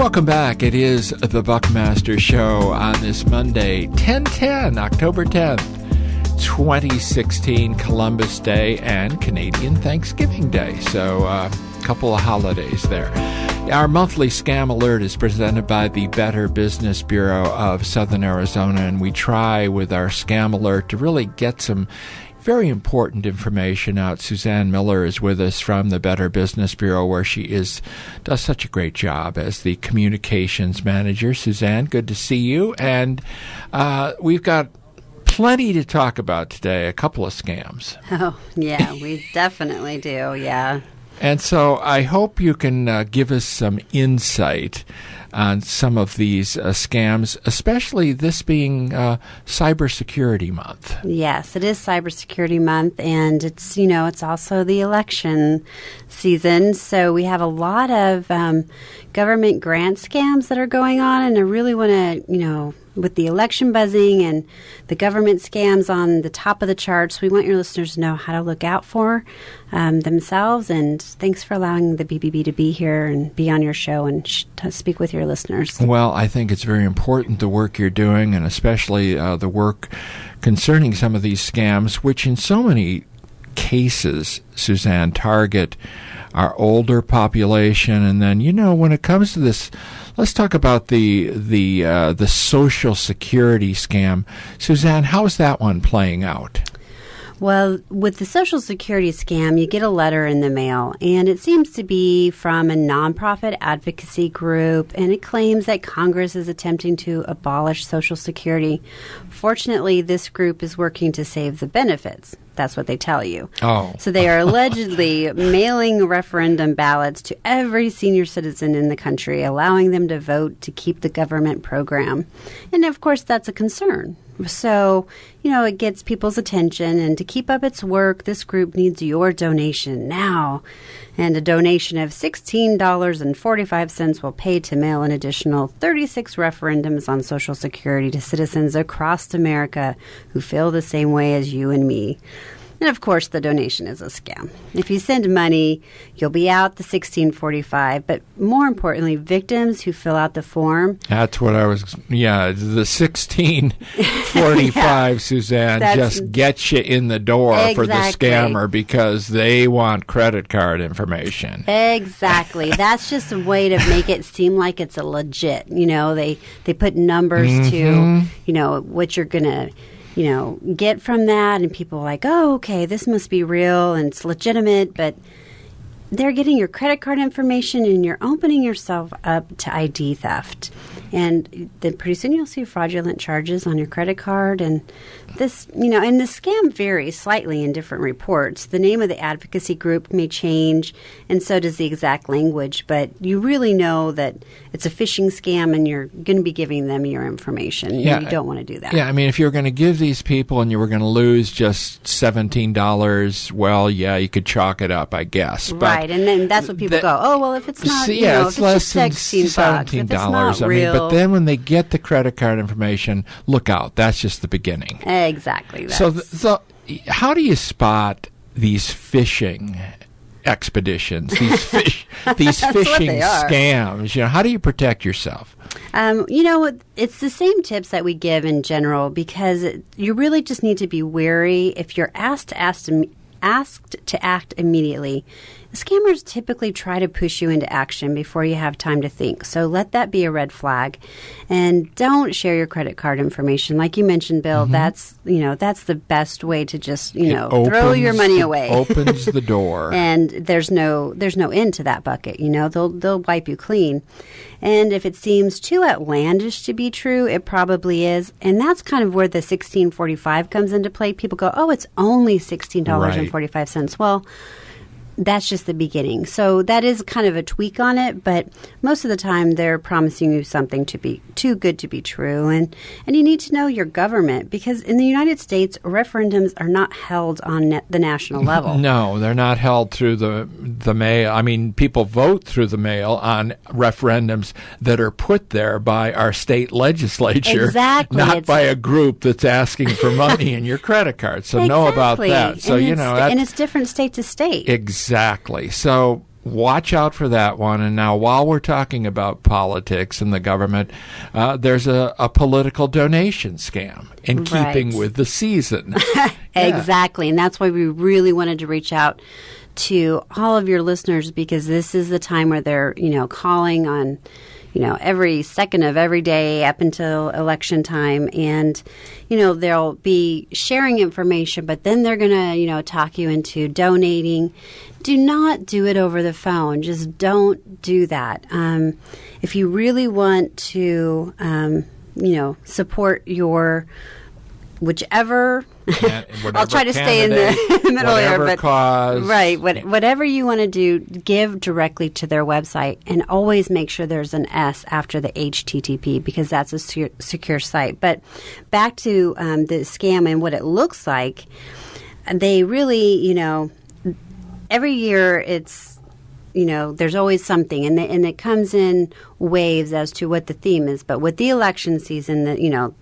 Welcome back. It is the Buckmaster Show on this Monday, 10/10, October 10th, 2016, Columbus Day and Canadian Thanksgiving Day. So a couple of holidays there. Our monthly scam alert is presented by the Better Business Bureau of Southern Arizona, and we try with our scam alert to really get some very important information out. Susann Miller is with us from the Better Business Bureau, where she does such a great job as the Communications Manager. Susann, good to see you. And we've got plenty to talk about today, a couple of scams. Oh, yeah, we definitely do, yeah. And so I hope you can give us some insight on some of these scams, especially this being Cybersecurity Month. Yes, it is Cybersecurity Month, and it's, it's also the election season. So we have a lot of government grant scams that are going on, and I really want to, with the election buzzing and the government scams on the top of the charts, we want your listeners to know how to look out for themselves. And thanks for allowing the BBB to be here and be on your show and to speak with your listeners. Well, I think it's very important, the work you're doing, and especially the work concerning some of these scams, which in so many cases, Susann, target our older population. And then, when it comes to this, let's talk about the Social Security scam. Susann, how's that one playing out? Well, with the Social Security scam, you get a letter in the mail, and it seems to be from a nonprofit advocacy group, and it claims that Congress is attempting to abolish Social Security. Fortunately, this group is working to save the benefits. That's what they tell you. Oh. So they are allegedly mailing referendum ballots to every senior citizen in the country, allowing them to vote to keep the government program. And, of course, that's a concern. So, it gets people's attention, and to keep up its work, this group needs your donation now. And a donation of $16.45 will pay to mail an additional 36 referendums on Social Security to citizens across America who feel the same way as you and me. And, of course, the donation is a scam. If you send money, you'll be out the $16.45. But more importantly, victims who fill out the form. That's what I was, the $16.45, yeah, Susann, just gets you in the door. Exactly. For the scammer, because they want credit card information. Exactly. That's just a way to make it seem like it's a legit. They put numbers to, what you're going to get from that, and people are like, oh, okay, this must be real and it's legitimate, but they're getting your credit card information and you're opening yourself up to ID theft. And then pretty soon you'll see fraudulent charges on your credit card. And this, and the scam varies slightly in different reports. The name of the advocacy group may change, and so does the exact language. But you really know that it's a phishing scam, and you're going to be giving them your information. Yeah, you don't want to do that. Yeah, I mean, if you're going to give these people and you were going to lose just $17, well, yeah, you could chalk it up, I guess. But right, and then that's what people go, oh, well, if it's not, it's less than $17. I mean, but then when they get the credit card information, look out. That's just the beginning. Exactly. So how do you spot these phishing expeditions, these phishing scams? How do you protect yourself? It's the same tips that we give in general, because you really just need to be wary. If you're asked to act immediately, scammers typically try to push you into action before you have time to think. So let that be a red flag. And don't share your credit card information. Like you mentioned, Bill, that's the best way to just, throw your money away. Opens the door. And there's no end to that bucket. They'll wipe you clean. And if it seems too outlandish to be true, it probably is. And that's kind of where the $16.45 comes into play. People go, oh, it's only $16.45. Right. Well, that's just the beginning. So that is kind of a tweak on it, but most of the time they're promising you something to be too good to be true. And you need to know your government, because in the United States, referendums are not held on the national level. No, they're not held through the mail. I mean, people vote through the mail on referendums that are put there by our state legislature, exactly. Not by a group that's asking for money in your credit card. So exactly. Know about that. So, and it's different state to state. Exactly. So watch out for that one. And now, while we're talking about politics and the government, there's a political donation scam in keeping with the season. Exactly. And that's why we really wanted to reach out to all of your listeners, because this is the time where they're, calling on, every second of every day up until election time. And, they'll be sharing information, but then they're going to, talk you into donating. Do not do it over the phone. Just don't do that. If you really want to, support your whichever I'll try to stay in the middle here, but cause, right, whatever you want to do, give directly to their website, and always make sure there's an S after the HTTP, because that's a secure site. But back to the scam and what it looks like, they really, every year it's, there's always something, and it comes in waves as to what the theme is. But with the election season,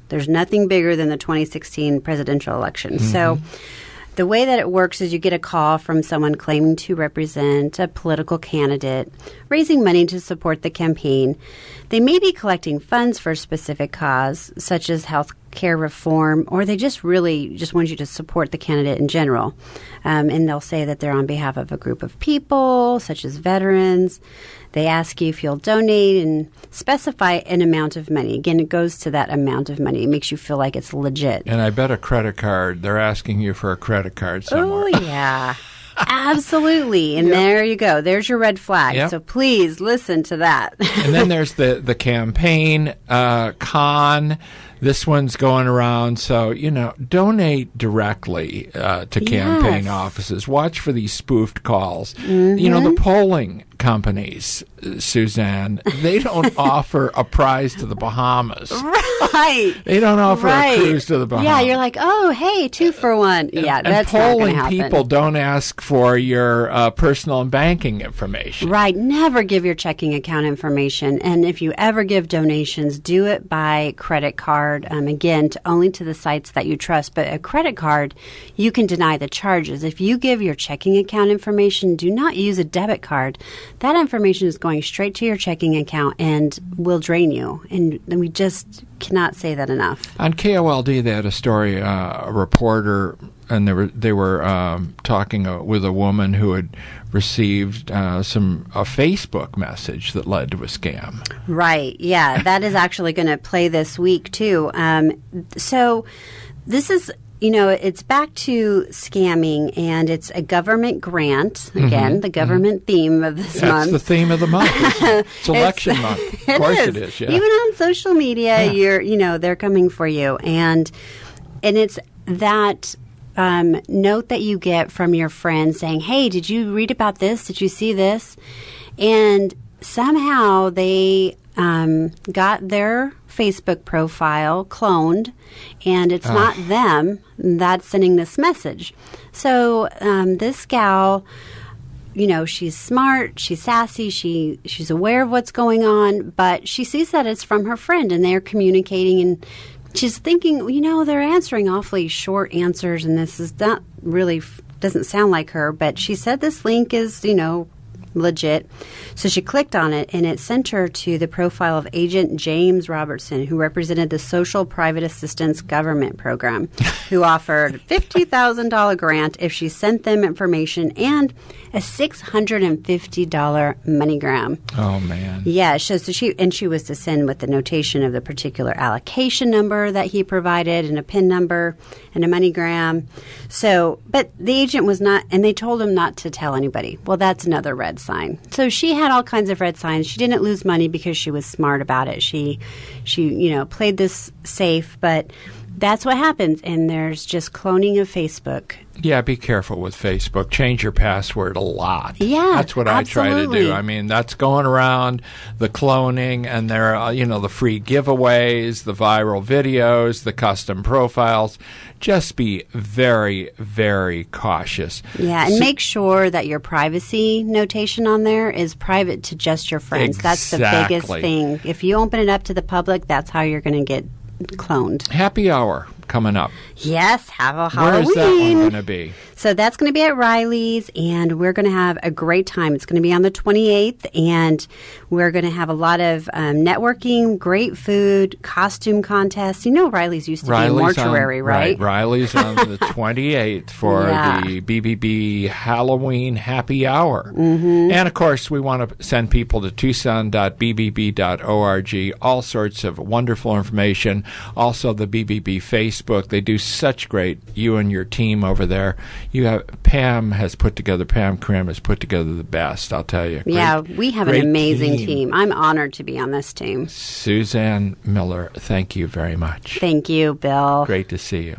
there's nothing bigger than the 2016 presidential election. Mm-hmm. So the way that it works is you get a call from someone claiming to represent a political candidate, raising money to support the campaign. They may be collecting funds for a specific cause, such as health care reform, or they just really just want you to support the candidate in general. And they'll say that they're on behalf of a group of people, such as veterans. They ask you if you'll donate and specify an amount of money. Again, it goes to that amount of money. It makes you feel like it's legit. And I bet a credit card, they're asking you for a credit card somewhere. Oh, yeah. Absolutely. And there you go. There's your red flag. Yep. So please listen to that. And then there's the campaign con. This one's going around. So, donate directly to campaign offices. Watch for these spoofed calls. Mm-hmm. The polling companies, Susann, they don't offer a prize to the Bahamas. Right. They don't offer a cruise to the Bahamas. Yeah, you're like, oh, hey, 2 for 1. Yeah, that's not going to happen. Polling people don't ask for your personal and banking information. Right. Never give your checking account information. And if you ever give donations, do it by credit card. Again, only to the sites that you trust. But a credit card, you can deny the charges. If you give your checking account information, do not use a debit card. That information is going straight to your checking account and will drain you. And we just cannot say that enough. On KOLD, they had a story, a reporter, and they were talking with a woman who had received a Facebook message that led to a scam. Right. Yeah, that is actually going to play this week too. So this is, it's back to scamming, and it's a government grant. Again, the government theme of this month. That's the theme of the month. It's election month. Of course it is. Yeah. Even on social media, they're coming for you, and it's that note that you get from your friend saying, hey, did you read about this? Did you see this? And somehow they got their Facebook profile cloned, and it's not them that's sending this message. So this gal, she's smart, she's sassy, she's aware of what's going on, but she sees that it's from her friend, and they're communicating, and she's thinking, they're answering awfully short answers, and this is not really, doesn't sound like her, but she said this link is, legit. So she clicked on it, and it sent her to the profile of Agent James Robertson, who represented the Social Private Assistance Government Program, who offered $50,000 grant if she sent them information and a $650 MoneyGram. Oh, man. Yeah, so she was to send with the notation of the particular allocation number that he provided, and a PIN number and a MoneyGram. So, but the agent was not, and they told him not to tell anybody. Well, that's another red sign. So she had all kinds of red signs. She didn't lose money because she was smart about it. She played this safe, but that's what happens, and there's just cloning of Facebook. Yeah, be careful with Facebook. Change your password a lot. Yeah, that's what absolutely. I try to do. I mean, that's going around, the cloning, and there are, the free giveaways, the viral videos, the custom profiles. Just be very, very cautious. Yeah, and make sure that your privacy notation on there is private to just your friends. Exactly. That's the biggest thing. If you open it up to the public, that's how you're going to get cloned. Happy hour coming up. Yes, have a Halloween. Where is that one going to be? So that's going to be at Riley's, and we're going to have a great time. It's going to be on the 28th, and we're going to have a lot of networking, great food, costume contests. You know, Riley's used to be a mortuary, right? Riley's on the 28th for the BBB Halloween Happy Hour. Mm-hmm. And, of course, we want to send people to tucson.bbb.org, all sorts of wonderful information. Also, the BBB Facebook. They do such great, you and your team over there. Pam Krim has put together the best, I'll tell you. We have an amazing team. I'm honored to be on this team. Susann Miller, thank you very much. Thank you, Bill. Great to see you.